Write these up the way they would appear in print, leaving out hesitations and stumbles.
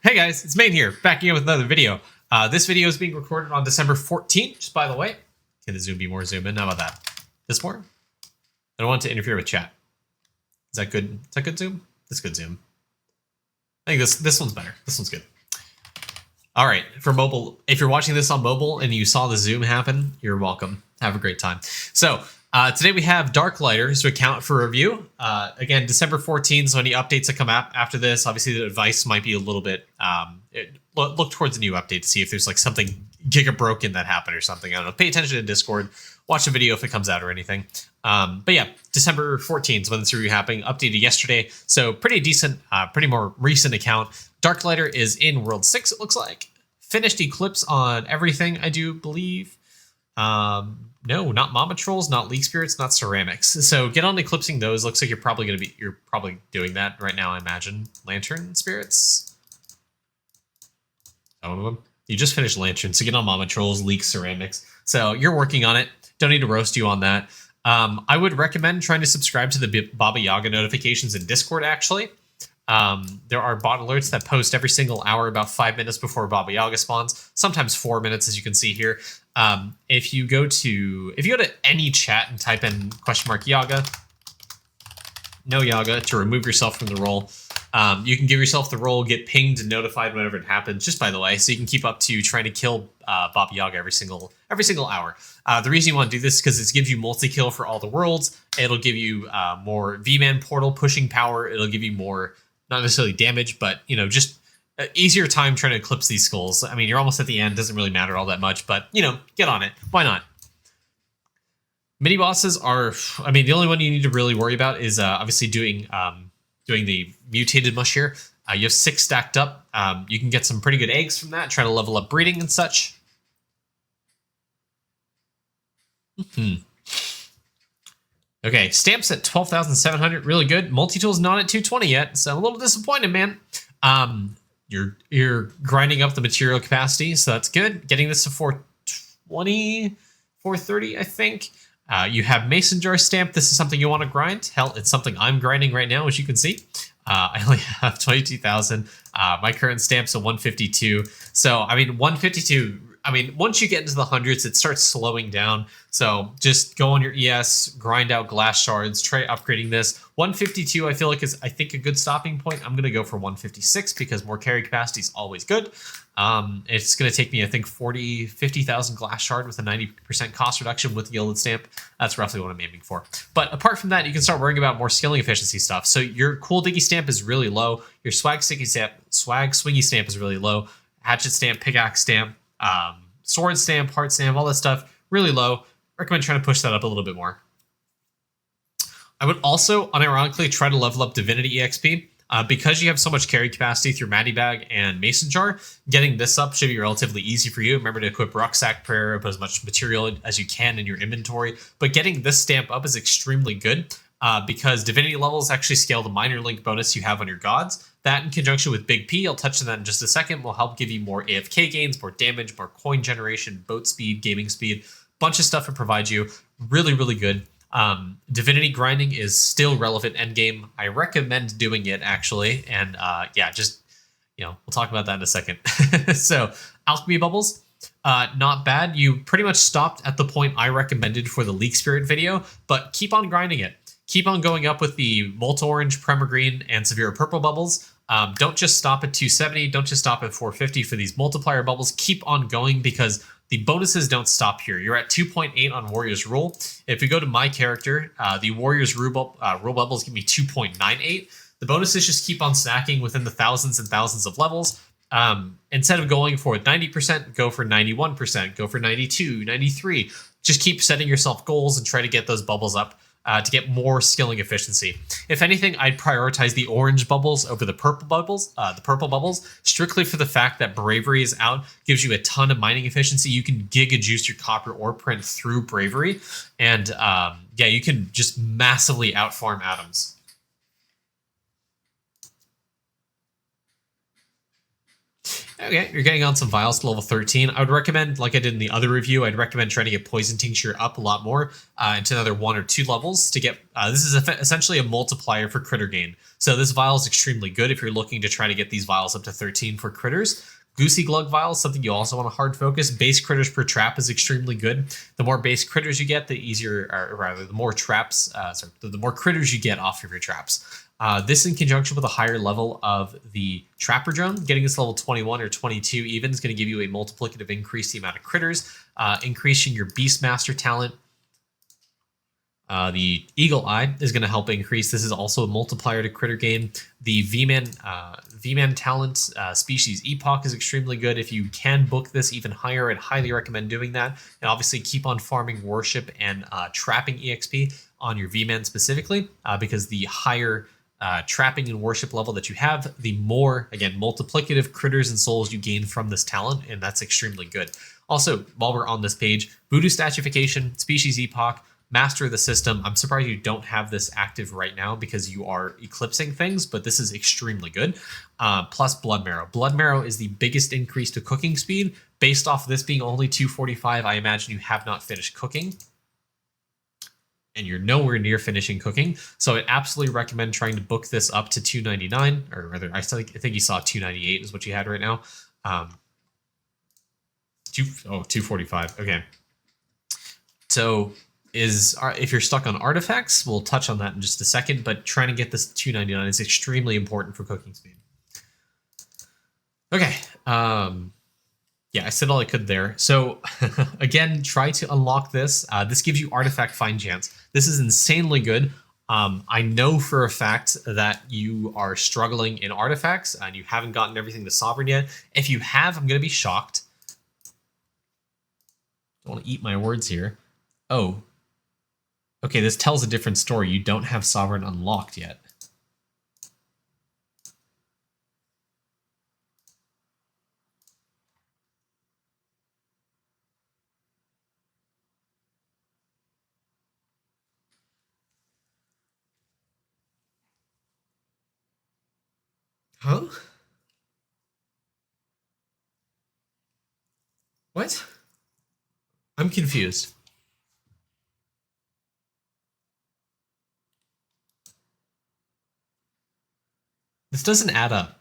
Hey guys, it's Main here, back again with another video. This video is being recorded on December 14th, just by the way. Can the zoom be more zoom in? How about that? This more? I don't want it to interfere with chat. Is that good? Is that good zoom? That's good zoom. I think this one's better. This one's good. All right, for mobile, if you're watching this on mobile and you saw the zoom happen, you're welcome. Have a great time. So today we have Darklighter to account for review. Again, December 14th, so any updates that come out after this, obviously the advice might be a little bit, look towards the new update to see if there's like something giga broken that happened or something. I don't know. Pay attention to Discord. Watch a video if it comes out or anything. But yeah, December 14th is when this review happened. Updated yesterday. So pretty decent, pretty more recent account. Darklighter is in World 6, it looks like. Finished Eclipse on everything, I do believe. No, not Mama Trolls, not League Spirits, not Ceramics. So get on eclipsing those. Looks like you're probably doing that right now, I imagine. Lantern Spirits? One of them. You just finished Lantern, so get on Mama Trolls, League Ceramics. So you're working on it. Don't need to roast you on that. I would recommend trying to subscribe to the Baba Yaga notifications in Discord, actually. There are bot alerts that post every single hour about 5 minutes before Baba Yaga spawns, sometimes 4 minutes, as you can see here. If you go to any chat and type in !Yaga, no Yaga, to remove yourself from the role, you can give yourself the role, get pinged and notified whenever it happens, just by the way, so you can keep up to trying to kill Baba Yaga every single hour. The reason you want to do this is because it gives you multi-kill for all the worlds. It'll give you more V-Man portal pushing power. It'll give you more, not necessarily damage, but, you know, just easier time trying to eclipse these skulls. I mean, you're almost at the end. Doesn't really matter all that much, but, you know, get on it. Why not? Mini bosses are, I mean, the only one you need to really worry about is obviously doing the mutated mush here. You have 6 stacked up. You can get some pretty good eggs from that. Try to level up breeding and such. Okay, stamps at 12,700, really good. Multi-tool's not at 220 yet, so I'm a little disappointed, man. You're grinding up the material capacity, so that's good. Getting this to 420, 430, I think. You have Mason Jar stamp. This is something you want to grind. Hell, it's something I'm grinding right now, as you can see. I only have 22,000. My current stamp's a 152. So, I mean, 152... I mean, once you get into the hundreds, it starts slowing down. So just go on your ES, grind out glass shards, try upgrading this. 152, I feel like is, I think, a good stopping point. I'm going to go for 156 because more carry capacity is always good. It's going to take me, I think, 50,000 glass shard with a 90% cost reduction with Gilded Stamp. That's roughly what I'm aiming for. But apart from that, you can start worrying about more skilling efficiency stuff. So your Cool Diggy Stamp is really low. Your Swag Swingy Stamp is really low. Hatchet Stamp, Pickaxe Stamp, sword stamp, heart stamp, all that stuff, really low. Recommend trying to push that up a little bit more. I would also, unironically, try to level up Divinity EXP. Because you have so much carry capacity through Matty Bag and Mason Jar, getting this up should be relatively easy for you. Remember to equip Rucksack Prayer, put as much material as you can in your inventory. But getting this stamp up is extremely good. Because Divinity levels actually scale the minor link bonus you have on your gods. That in conjunction with Big P, I'll touch on that in just a second, will help give you more AFK gains, more damage, more coin generation, boat speed, gaming speed, bunch of stuff it provides you. Really, really good. Divinity grinding is still relevant endgame. I recommend doing it, actually. And yeah, just, you know, we'll talk about that in a second. So, Alchemy Bubbles. Not bad. You pretty much stopped at the point I recommended for the Leak Spirit video, but keep on grinding it. Keep on going up with the Molten Orange, Prema Green, and Severe Purple bubbles. Don't just stop at 270. Don't just stop at 450 for these multiplier bubbles. Keep on going because the bonuses don't stop here. You're at 2.8 on Warrior's Rule. If we go to my character, the Warrior's Rule bubbles give me 2.98. The bonuses just keep on stacking within the thousands and thousands of levels. Instead of going for 90%, go for 91%, go for 92, 93. Just keep setting yourself goals and try to get those bubbles up. To get more skilling efficiency. If anything, I'd prioritize the orange bubbles over the purple bubbles. Strictly for the fact that Bravery is out, gives you a ton of mining efficiency. You can giga juice your copper ore print through Bravery, and yeah, you can just massively outfarm atoms. Okay, you're getting on some vials to level 13. I would recommend, like I did in the other review, I'd recommend trying to get Poison Tincture up a lot more into another 1 or 2 levels to get, this is essentially a multiplier for critter gain. So this vial is extremely good if you're looking to try to get these vials up to 13 for critters. Goosey Glug vials, something you also want to hard focus. Base critters per trap is extremely good. The more base critters you get, the easier, or rather, the more traps, the more critters you get off of your traps. This in conjunction with a higher level of the Trapper Drone, getting this level 21 or 22 even is going to give you a multiplicative increase the amount of critters, increasing your Beastmaster talent. The Eagle Eye is going to help increase. This is also a multiplier to critter gain. The V-Man talent species Epoch is extremely good. If you can book this even higher, I'd highly recommend doing that. And obviously keep on farming worship and trapping EXP on your V-Man specifically, because the higher trapping and worship level that you have, the more, again, multiplicative critters and souls you gain from this talent, and that's extremely good. Also, while we're on this page, Voodoo Statification, Species Epoch, Master of the System. I'm surprised you don't have this active right now because you are eclipsing things, but this is extremely good. Plus Blood Marrow. Blood Marrow is the biggest increase to cooking speed. Based off of this being only 245, I imagine you have not finished cooking. And you're nowhere near finishing cooking. So I absolutely recommend trying to book this up to 299, or rather, I think you saw 298 is what you had right now. 245, okay. So if you're stuck on artifacts, we'll touch on that in just a second, but trying to get this 299 is extremely important for cooking speed. Okay, yeah, I said all I could there. So again, try to unlock this. This gives you artifact find chance. This is insanely good. I know for a fact that you are struggling in artifacts and you haven't gotten everything to Sovereign yet. If you have, I'm going to be shocked. Don't want to eat my words here. Oh, okay, this tells a different story. You don't have Sovereign unlocked yet. Huh? What? I'm confused. This doesn't add up.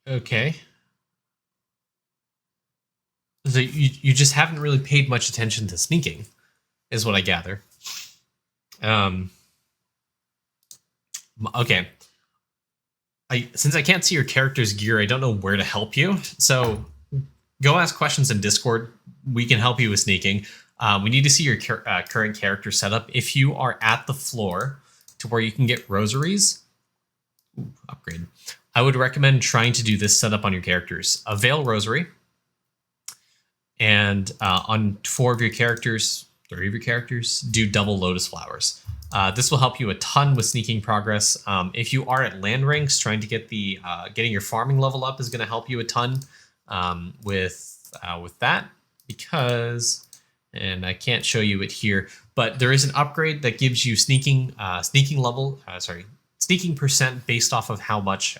Okay. So you just haven't really paid much attention to sneaking, is what I gather. Okay. Since I can't see your character's gear, I don't know where to help you. So go ask questions in Discord. We can help you with sneaking. We need to see your current character setup. If you are at the floor to where you can get rosaries, upgrade, I would recommend trying to do this setup on your characters. A Veil Rosary, and on 4 of your characters, 3 of your characters, do double Lotus Flowers. This will help you a ton with sneaking progress. If you are at land ranks, trying to get the getting your farming level up is going to help you a ton with that, because, and I can't show you it here, but there is an upgrade that gives you sneaking percent based off of how much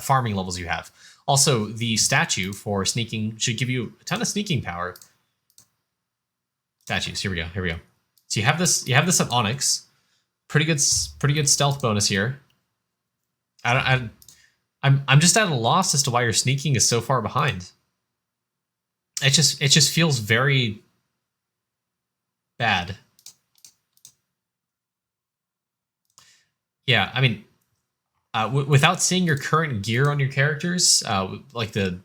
farming levels you have. Also, the statue for sneaking should give you a ton of sneaking power. Statues. Here we go. So you have this at Onyx. Pretty good stealth bonus here. I'm just at a loss as to why your sneaking is so far behind. It just feels very bad. Yeah, I mean, without seeing your current gear on your characters, like the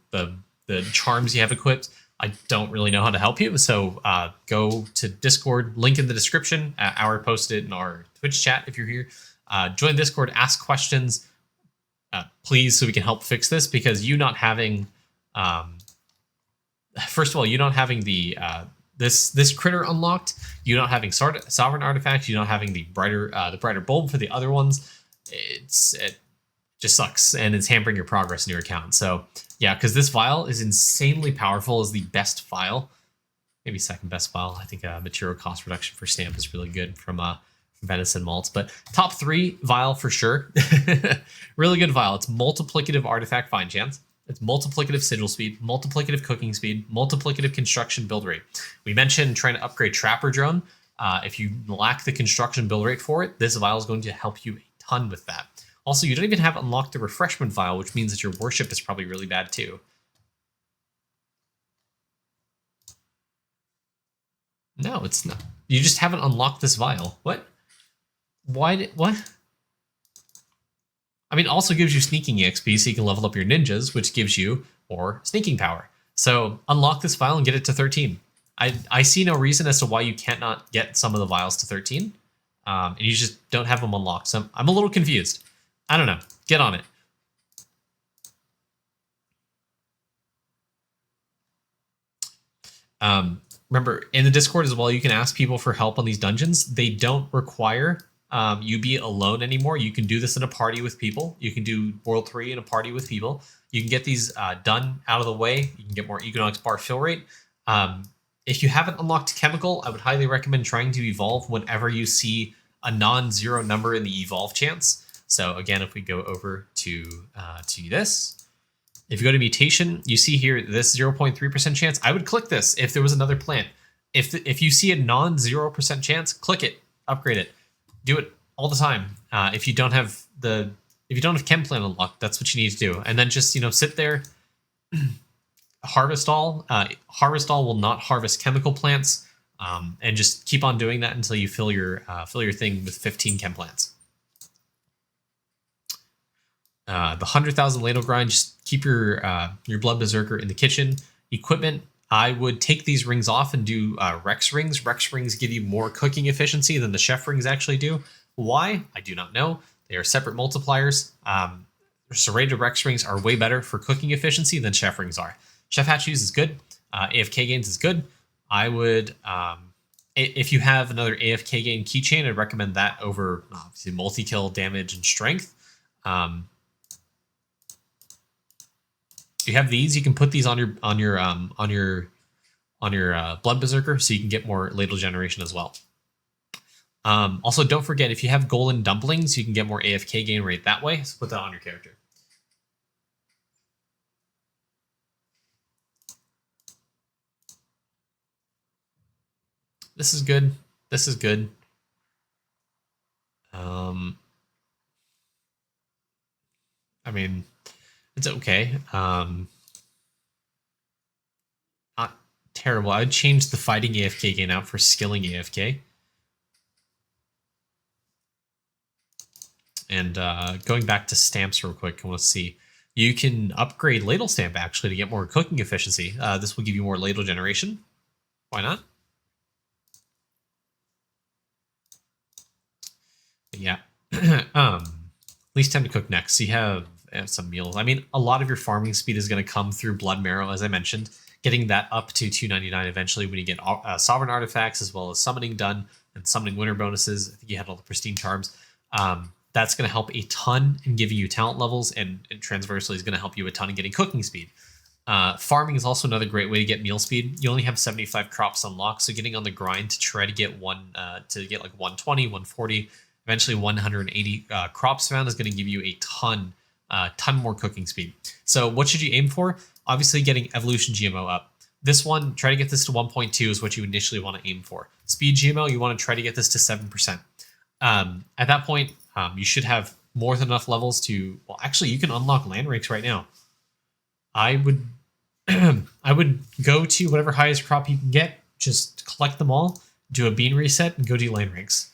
charms you have equipped, I don't really know how to help you. So go to Discord, link in the description. Our posted in our Twitch chat if you're here. Join Discord, ask questions, please, so we can help fix this, because you not having first of all, you not having the this critter unlocked, you not having sovereign artifacts, you not having the brighter bulb for the other ones, it just sucks, and it's hampering your progress in your account. So yeah, because this vial is insanely powerful, is the best vial, maybe second best vial. I think material cost reduction for stamp is really good from venison malts, but top 3 vial for sure. Really good vial. It's multiplicative artifact find chance. It's multiplicative sigil speed, multiplicative cooking speed, multiplicative construction build rate. We mentioned trying to upgrade Trapper Drone. If you lack the construction build rate for it, this vial is going to help you a ton with that. Also, you don't even have unlocked the refreshment vial, which means that your worship is probably really bad too. No, it's not. You just haven't unlocked this vial. What? What? I mean, it also gives you sneaking XP, so you can level up your ninjas, which gives you more sneaking power. So unlock this vial and get it to 13. I see no reason as to why you can't not get some of the vials to 13. And you just don't have them unlocked. So I'm a little confused. I don't know. Get on it. Remember, in the Discord as well, you can ask people for help on these dungeons. They don't require you be alone anymore. You can do this in a party with people. You can do World 3 in a party with people. You can get these done out of the way. You can get more Economics bar fill rate. If you haven't unlocked Chemical, I would highly recommend trying to evolve whenever you see a non-zero number in the evolve chance. So again, if we go over to this, if you go to mutation, you see here this 0.3% chance. I would click this if there was another plant. If you see a non-0% chance, click it, upgrade it, do it all the time. If you don't have chem plant unlocked, that's what you need to do. And then just sit there. Harvest all. Harvest all will not harvest chemical plants, and just keep on doing that until you fill your thing with 15 chem plants. The 100,000 ladle grind. Just keep your blood berserker in the kitchen. Equipment. I would take these rings off and do Rex rings. Rex rings give you more cooking efficiency than the chef rings actually do. Why? I do not know. They are separate multipliers. Serrated Rex rings are way better for cooking efficiency than chef rings are. Chef Hatch use is good. AFK gains is good. I would, if you have another AFK gain keychain, I'd recommend that over obviously multi-kill, damage, and strength. You have these. You can put these on your blood berserker, so you can get more ladle generation as well. Also, don't forget, if you have golden dumplings, you can get more AFK gain rate that way. So put that on your character. This is good. This is good. I mean, it's okay. Not terrible. I would change the fighting AFK gain out for skilling AFK. And going back to stamps real quick, I want to see. You can upgrade ladle stamp actually to get more cooking efficiency. This will give you more ladle generation. Why not? But yeah. Least time to cook next. So you have some meals. I mean, a lot of your farming speed is going to come through blood marrow, as I mentioned. Getting that up to 299 eventually when you get sovereign artifacts as well as summoning done and summoning winter bonuses. I think you had all the pristine charms. That's going to help a ton in giving you talent levels, and transversely is going to help you a ton in getting cooking speed. Farming is also another great way to get meal speed. You only have 75 crops unlocked, so getting on the grind to try to get like 120, 140, eventually 180 crops found is going to give you a ton more cooking speed. So what should you aim for? Obviously getting evolution GMO up. This one, try to get this to 1.2 is what you initially want to aim for. Speed GMO, you want to try to get this to 7%. At that point, you should have more than enough levels to, well, actually you can unlock land ranks right now. I would I would go to whatever highest crop you can get, just collect them all, do a bean reset, and go do land ranks.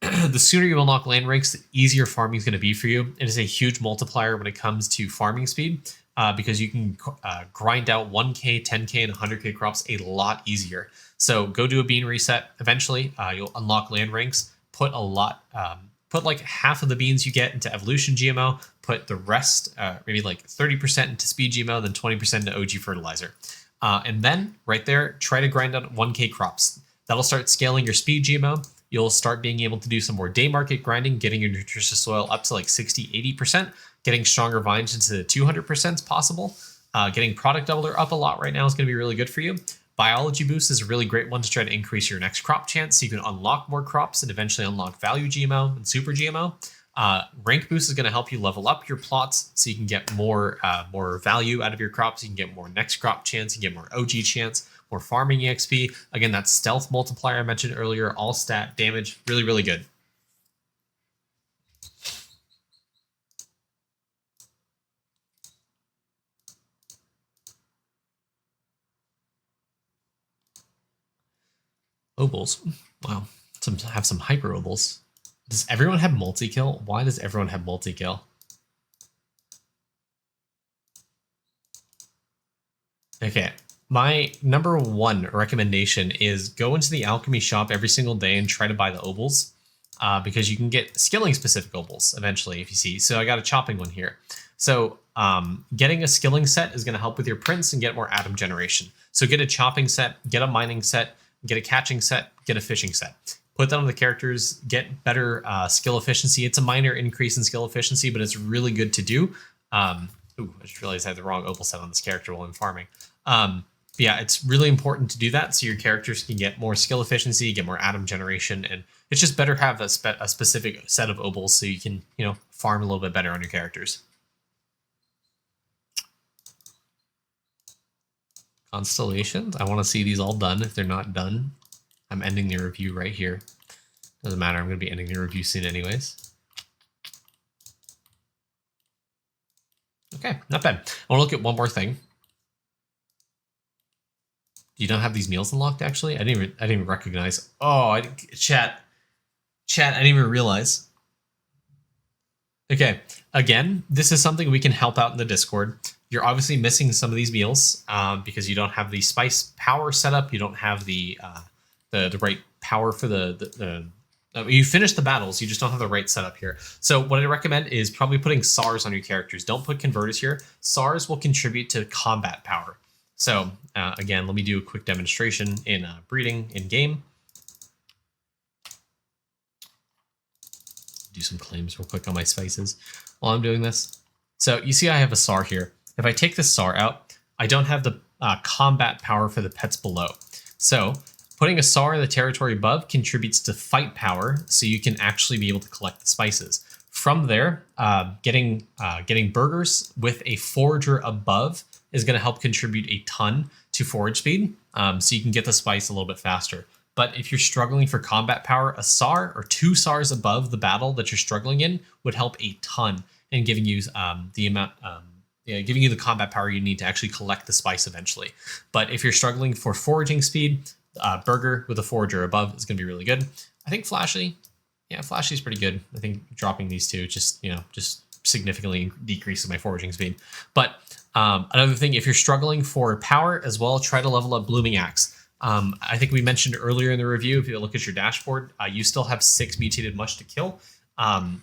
The sooner you unlock land ranks, the easier farming is going to be for you. It is a huge multiplier when it comes to farming speed, because you can grind out 1k, 10k, and 100k crops a lot easier. So go do a bean reset. Eventually, you'll unlock land ranks. Put like half of the beans you get into evolution GMO. Put the rest, maybe like 30% into speed GMO, then 20% into OG fertilizer. And then right there, try to grind out 1k crops. That'll start scaling your speed GMO. You'll start being able to do some more day market grinding, getting your nutritious soil up to like 60, 80%, getting stronger vines into the 200% is possible. Getting product doubler up a lot right now is going to be really good for you. Biology boost is a really great one to try to increase your next crop chance so you can unlock more crops and eventually unlock value GMO and super GMO. Rank boost is going to help you level up your plots so you can get more value out of your crops. You can get more next crop chance, you can get more OG chance, more farming EXP. Again, that stealth multiplier I mentioned earlier, all stat damage, really, really good. Obols. Wow. Have some hyper obols. Does everyone have multi-kill? Why does everyone have multi-kill? Okay. My number one recommendation is go into the alchemy shop every single day and try to buy the obols. Because you can get skilling specific obols eventually if you see. So I got a chopping one here. So getting a skilling set is going to help with your prints and get more atom generation. So get a chopping set, get a mining set, get a catching set, get a fishing set. Put that on the characters, get better skill efficiency. It's a minor increase in skill efficiency, but it's really good to do. I just realized I had the wrong opal set on this character while I'm farming. Yeah, it's really important to do that so your characters can get more skill efficiency, get more atom generation, and it's just better to have a specific set of obols so you can, farm a little bit better on your characters. Constellations. I want to see these all done. If they're not done, I'm ending the review right here. Doesn't matter. I'm going to be ending the review soon anyways. Okay, not bad. I want to look at one more thing. Do you not have these meals unlocked? Actually, I didn't even recognize. Oh, chat. I didn't even realize. Okay, again, this is something we can help out in the Discord. You're obviously missing some of these meals because you don't have the spice power setup. You don't have the right power for you finished the battles, you just don't have the right setup here. So what I recommend is probably putting SARs on your characters. Don't put converters here. SARs will contribute to combat power. So again, let me do a quick demonstration in breeding in game. Do some claims real quick on my spices while I'm doing this. So you see I have a SAR here. If I take this SAR out, I don't have the combat power for the pets below. So putting a SAR in the territory above contributes to fight power, so you can actually be able to collect the spices. From there, getting burgers with a forager above is going to help contribute a ton to forage speed, so you can get the spice a little bit faster. But if you're struggling for combat power, a SAR or 2 SARs above the battle that you're struggling in would help a ton in giving you giving you the combat power you need to actually collect the spice eventually. But if you're struggling for foraging speed, burger with a forager above is going to be really good. I think Flashy is pretty good. I think dropping these two just significantly decreases my foraging speed. But another thing, if you're struggling for power as well, try to level up Blooming Axe. I think we mentioned earlier in the review, if you look at your dashboard, you still have 6 mutated mush to kill.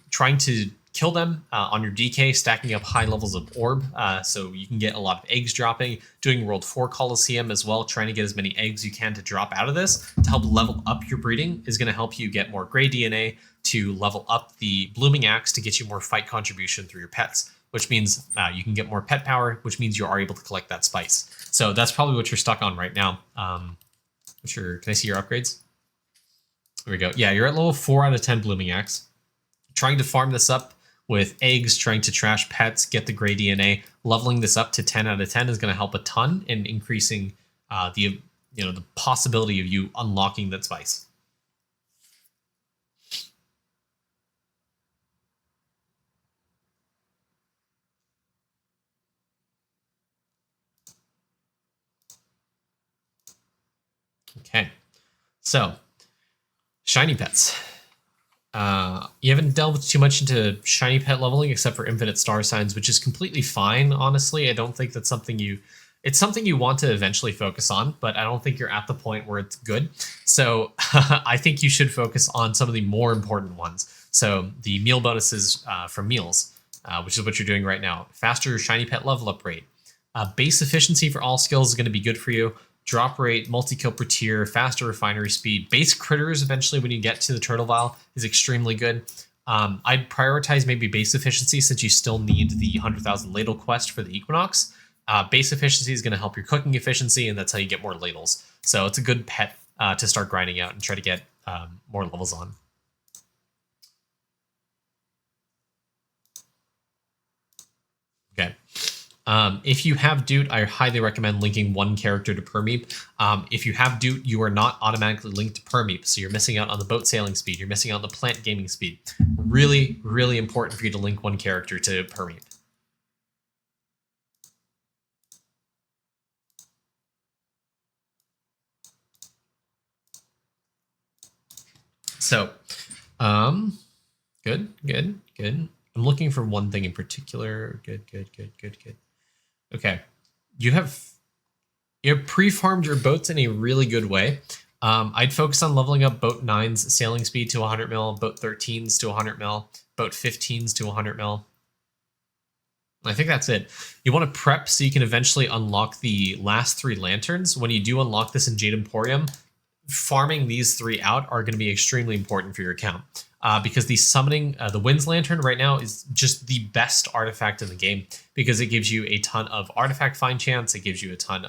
Trying to kill them on your DK, stacking up high levels of orb, so you can get a lot of eggs dropping. Doing World 4 Coliseum as well, trying to get as many eggs you can to drop out of this to help level up your breeding is going to help you get more gray DNA to level up the Blooming Axe to get you more fight contribution through your pets, which means you can get more pet power, which means you are able to collect that spice. So that's probably what you're stuck on right now. Can I see your upgrades? There we go. Yeah, you're at level 4 out of 10 Blooming Axe. Trying to farm this up with eggs, trying to trash pets, get the gray DNA. Leveling this up to 10 out of 10 is going to help a ton in increasing the possibility of you unlocking that spice. Okay, so shiny pets. You haven't delved too much into shiny pet leveling except for infinite star signs, which is completely fine, honestly. I don't think that's something it's something you want to eventually focus on, but I don't think you're at the point where it's good. So I think you should focus on some of the more important ones. So the meal bonuses from meals, which is what you're doing right now. Faster shiny pet level up rate. Base efficiency for all skills is going to be good for you. Drop rate, multi-kill per tier, faster refinery speed. Base critters eventually when you get to the turtle vial is extremely good. I'd prioritize maybe base efficiency since you still need the 100,000 ladle quest for the Equinox. Base efficiency is going to help your cooking efficiency, and that's how you get more ladles. So it's a good pet to start grinding out and try to get more levels on. Okay. If you have Doot, I highly recommend linking one character to Permeep. If you have Doot, you are not automatically linked to Permeep, so you're missing out on the boat sailing speed. You're missing out on the plant gaming speed. Really, really important for you to link one character to Permeep. So, good. I'm looking for one thing in particular. Good. Okay, you have pre-farmed your boats in a really good way. I'd focus on leveling up boat 9's sailing speed to 100 mil, boat 13's to 100 mil, boat 15's to 100 mil. I think that's it. You want to prep so you can eventually unlock the last 3 lanterns. When you do unlock this in Jade Emporium, farming these 3 out are going to be extremely important for your account. Because the summoning, the Winds Lantern right now is just the best artifact in the game because it gives you a ton of artifact find chance. It gives you a ton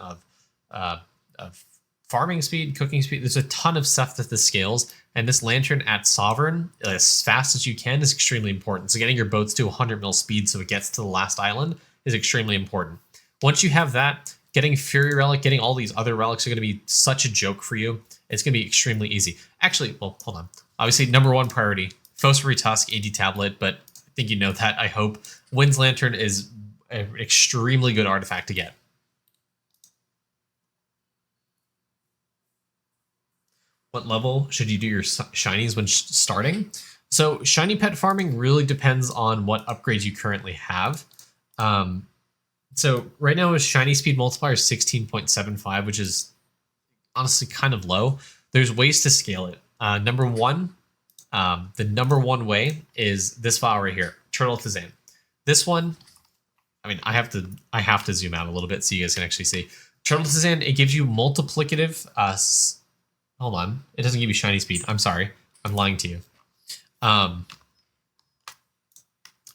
of farming speed, cooking speed. There's a ton of stuff that this scales, and this Lantern at Sovereign as fast as you can is extremely important. So getting your boats to 100 mil speed so it gets to the last island is extremely important. Once you have that, getting Fury Relic, getting all these other relics are going to be such a joke for you. It's going to be extremely easy. Actually, well, hold on. Obviously, #1 priority, Phosphary Tusk, AD Tablet, but I think you know that, I hope. Winds Lantern is an extremely good artifact to get. What level should you do your shinies when starting? So shiny pet farming really depends on what upgrades you currently have. So right now, his shiny speed multiplier is 16.75, which is honestly kind of low. There's ways to scale it. #1, the #1 way is this file right here, Turtle Tizan. This one, I mean, I have to zoom out a little bit so you guys can actually see. Turtle Tizan, it gives you multiplicative. Hold on, it doesn't give you shiny speed. I'm sorry, I'm lying to you.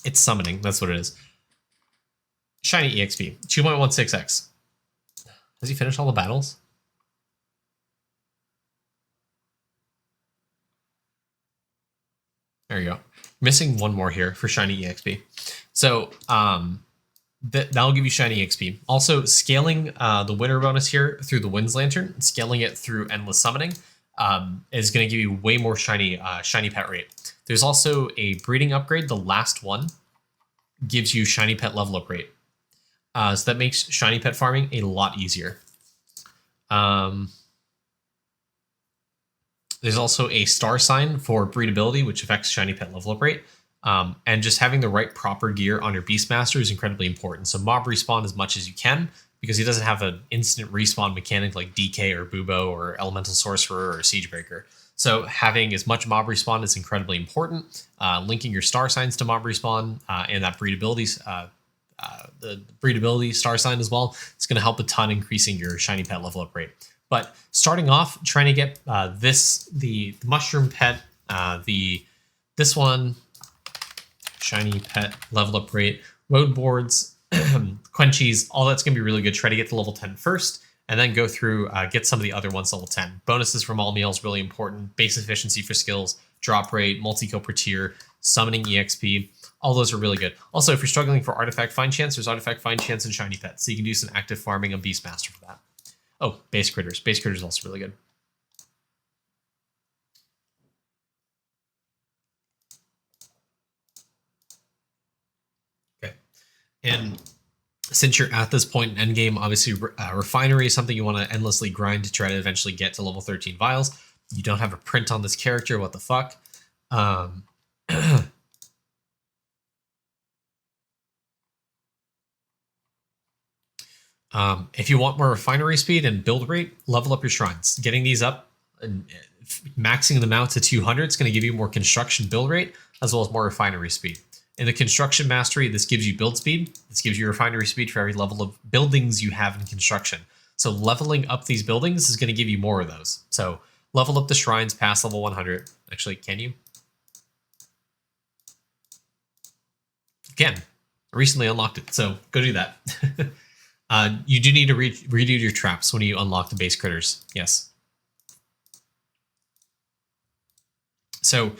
It's summoning. That's what it is. Shiny EXP, 2.16x. Has he finished all the battles? There you go. Missing one more here for shiny EXP. So that'll give you shiny EXP. Also, scaling the winter bonus here through the Winds Lantern, scaling it through Endless Summoning, is going to give you way more shiny pet rate. There's also a breeding upgrade. The last one gives you shiny pet level up rate. So that makes shiny pet farming a lot easier. There's also a star sign for breedability, which affects shiny pet level up rate. And just having the right proper gear on your Beastmaster is incredibly important. So mob respawn as much as you can, because he doesn't have an instant respawn mechanic like DK or Bubo or Elemental Sorcerer or Siegebreaker. So having as much mob respawn is incredibly important. Linking your star signs to mob respawn and that breedability, the breedability star sign as well, it's going to help a ton increasing your shiny pet level up rate. But starting off, trying to get the mushroom pet, this one, shiny pet level up rate, road boards, quenchies, all that's going to be really good. Try to get to level 10 first, and then go through, get some of the other ones level 10. Bonuses from all meals, really important. Base efficiency for skills, drop rate, multi-kill per tier, summoning EXP. All those are really good. Also, if you're struggling for artifact find chance, there's artifact find chance and shiny pets. So you can do some active farming of Beastmaster for that. Oh, base critters. Base critters is also really good. Okay. And since you're at this point in Endgame, obviously Refinery is something you want to endlessly grind to try to eventually get to level 13 Vials. You don't have a print on this character. What the fuck? If you want more refinery speed and build rate, level up your shrines. Getting these up and maxing them out to 200 is going to give you more construction build rate as well as more refinery speed. In the construction mastery, this gives you build speed. This gives you refinery speed for every level of buildings you have in construction. So leveling up these buildings is going to give you more of those. So level up the shrines past level 100. Actually, can you? Can. I recently unlocked it, so go do that. You do need to redo your traps when you unlock the base critters. Yes. So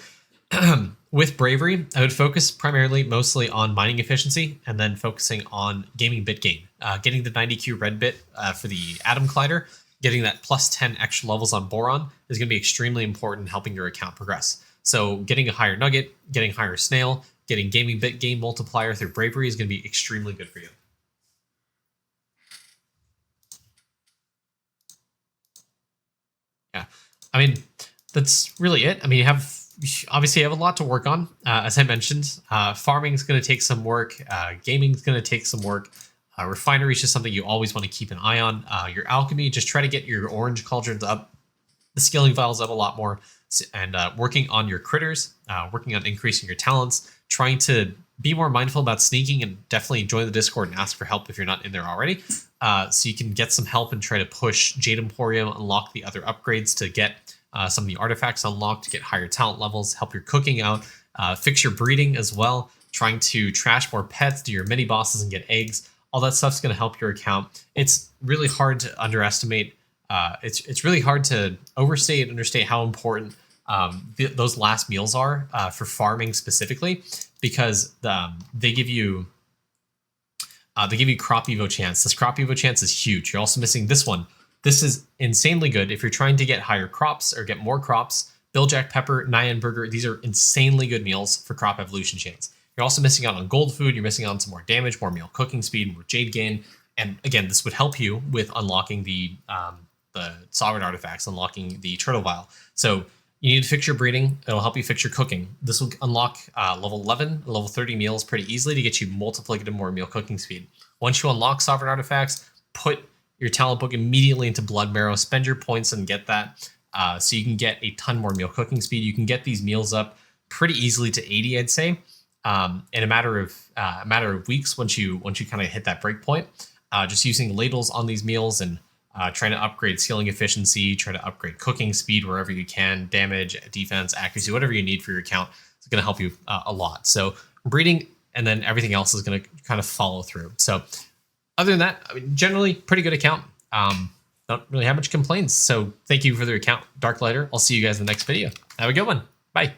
with bravery, I would focus mostly on mining efficiency, and then focusing on gaming bit gain. Getting the 90Q red bit for the Atom Collider, getting that plus 10 extra levels on Boron is going to be extremely important in helping your account progress. So getting a higher nugget, getting higher snail, getting gaming bit gain multiplier through bravery is going to be extremely good for you. Yeah, I mean, that's really it. I mean, obviously you have a lot to work on. As I mentioned, farming is going to take some work. Gaming is going to take some work. Refinery is just something you always want to keep an eye on. Your alchemy, just try to get your orange cauldrons up, the skilling vials up a lot more, and working on your critters, working on increasing your talents, trying to be more mindful about sneaking, and definitely join the Discord and ask for help if you're not in there already, so you can get some help and try to push Jade Emporium, unlock the other upgrades to get some of the artifacts unlocked, to get higher talent levels, help your cooking out, fix your breeding as well, trying to trash more pets, do your mini bosses and get eggs. All that stuff's going to help your account. It's really hard to underestimate. It's really hard to overstate and understate how important those last meals are for farming specifically, because they give you crop evo chance. This crop evo chance is huge. You're also missing this one. This is insanely good if you're trying to get higher crops or get more crops. Billjack Pepper, Nyan Burger, these are insanely good meals for crop evolution chance. You're also missing out on gold food. You're missing out on some more damage, more meal cooking speed, more jade gain. And again, this would help you with unlocking the sovereign artifacts, unlocking the turtle vial. So you need to fix your breeding. It'll help you fix your cooking. This will unlock level 11, level 30 meals pretty easily to get you multiplicative more meal cooking speed. Once you unlock sovereign artifacts, put your talent book immediately into Blood Marrow, spend your points and get that, so you can get a ton more meal cooking speed. You can get these meals up pretty easily to 80, I'd say, in a matter of weeks once you kind of hit that break point. Just using ladles on these meals and trying to upgrade skilling efficiency, trying to upgrade cooking speed wherever you can, damage, defense, accuracy, whatever you need for your account is going to help you a lot. So breeding, and then everything else is going to kind of follow through. So other than that, I mean, generally pretty good account. Don't really have much complaints. So thank you for the account, Darklighter. I'll see you guys in the next video. Have a good one. Bye.